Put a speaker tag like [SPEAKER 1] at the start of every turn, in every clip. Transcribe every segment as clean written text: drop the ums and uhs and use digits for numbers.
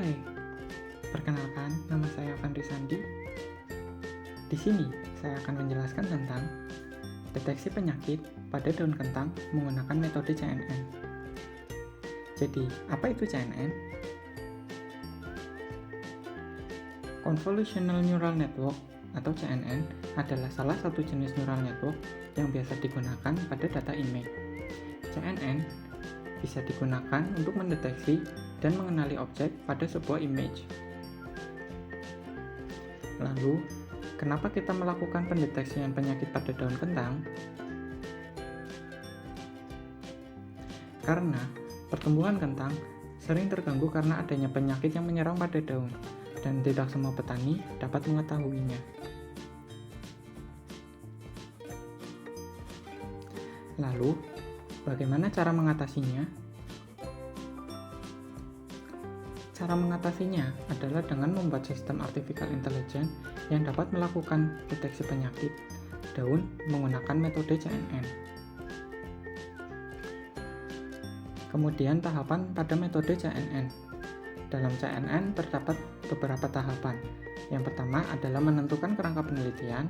[SPEAKER 1] Sore, perkenalkan nama saya Fandri Sandi. Di sini saya akan menjelaskan tentang deteksi penyakit pada daun kentang menggunakan metode CNN. Jadi, apa itu CNN? Convolutional Neural Network atau CNN adalah salah satu jenis neural network yang biasa digunakan pada data image. CNN bisa digunakan untuk mendeteksi dan mengenali objek pada sebuah image. Lalu, kenapa kita melakukan pendeteksian penyakit pada daun kentang? Karena pertumbuhan kentang sering terganggu karena adanya penyakit yang menyerang pada daun, dan tidak semua petani dapat mengetahuinya. Lalu, bagaimana cara mengatasinya? Cara mengatasinya adalah dengan membuat sistem artificial intelligence yang dapat melakukan deteksi penyakit daun menggunakan metode CNN. Kemudian tahapan pada metode CNN. Dalam CNN terdapat beberapa tahapan. Yang pertama adalah menentukan kerangka penelitian,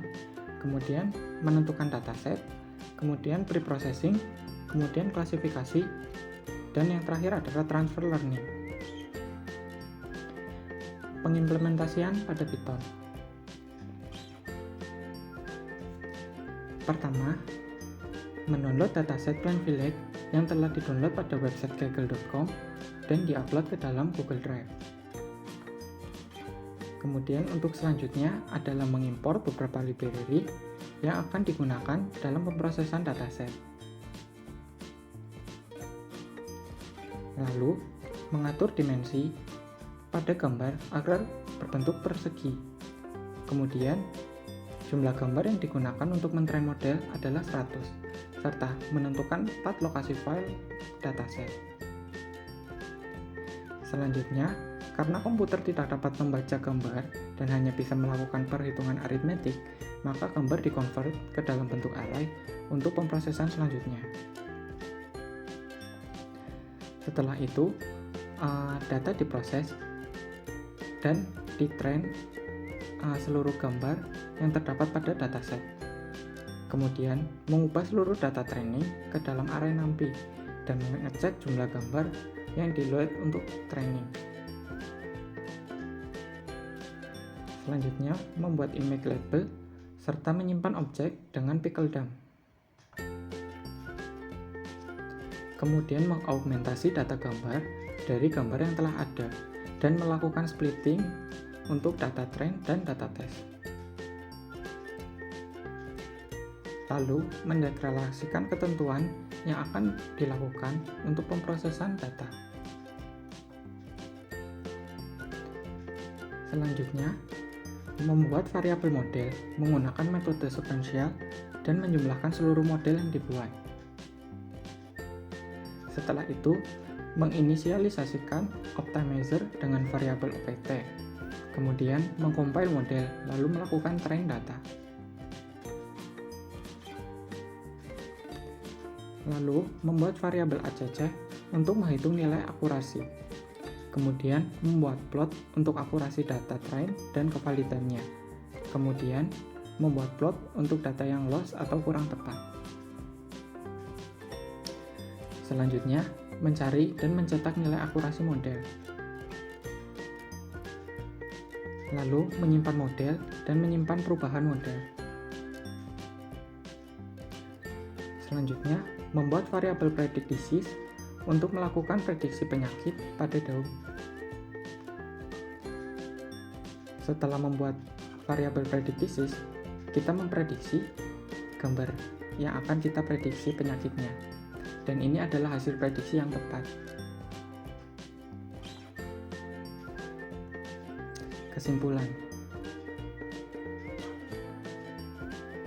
[SPEAKER 1] kemudian menentukan dataset, kemudian pre-processing, kemudian klasifikasi, dan yang terakhir adalah transfer learning. Pengimplementasian pada Python. Pertama, mendownload dataset Plain Village yang telah didownload pada website kaggle.com dan diupload ke dalam Google Drive. Kemudian untuk selanjutnya adalah mengimpor beberapa library yang akan digunakan dalam pemrosesan dataset. Lalu, mengatur dimensi pada gambar agar berbentuk persegi. Kemudian, jumlah gambar yang digunakan untuk mentrain model adalah 100, serta menentukan 4 lokasi file dataset. Selanjutnya, karena komputer tidak dapat membaca gambar dan hanya bisa melakukan perhitungan aritmetik, maka gambar dikonvert ke dalam bentuk array untuk pemrosesan selanjutnya. Setelah itu, data diproses dan ditrain seluruh gambar yang terdapat pada dataset. Kemudian, mengubah seluruh data training ke dalam array NumPy dan mengecek jumlah gambar yang di-load untuk training. Selanjutnya, membuat image label serta menyimpan objek dengan pickledump. Kemudian mengaugmentasi data gambar dari gambar yang telah ada dan melakukan splitting untuk data train dan data test. Lalu, mendeklarasikan ketentuan yang akan dilakukan untuk pemrosesan data. Selanjutnya, membuat variabel model menggunakan metode sequential dan menjumlahkan seluruh model yang dibuat. Setelah itu, menginisialisasikan optimizer dengan variabel opt, kemudian mengcompile model, lalu melakukan train data. Lalu, membuat variabel acc untuk menghitung nilai akurasi. Kemudian, membuat plot untuk akurasi data train dan kevalidannya. Kemudian, membuat plot untuk data yang loss atau kurang tepat. Selanjutnya, mencari dan mencetak nilai akurasi model. Lalu, menyimpan model dan menyimpan perubahan model. Selanjutnya, membuat variabel predict disease untuk melakukan prediksi penyakit pada daun. Setelah membuat variabel predict disease, kita memprediksi gambar yang akan kita prediksi penyakitnya. Dan ini adalah hasil prediksi yang tepat. Kesimpulan.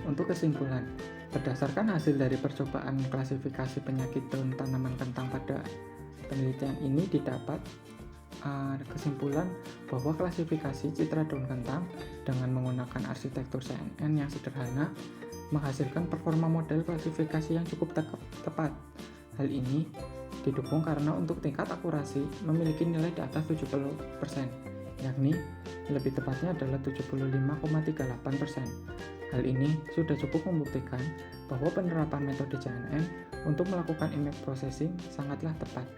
[SPEAKER 1] Untuk kesimpulan, berdasarkan hasil dari percobaan klasifikasi penyakit daun tanaman kentang pada penelitian ini didapat kesimpulan bahwa klasifikasi citra daun kentang dengan menggunakan arsitektur CNN yang sederhana menghasilkan performa model klasifikasi yang cukup tepat Hal ini didukung karena untuk tingkat akurasi memiliki nilai di atas 70%, yakni lebih tepatnya adalah 75,38%. Hal ini sudah cukup membuktikan bahwa penerapan metode CNN untuk melakukan image processing sangatlah tepat.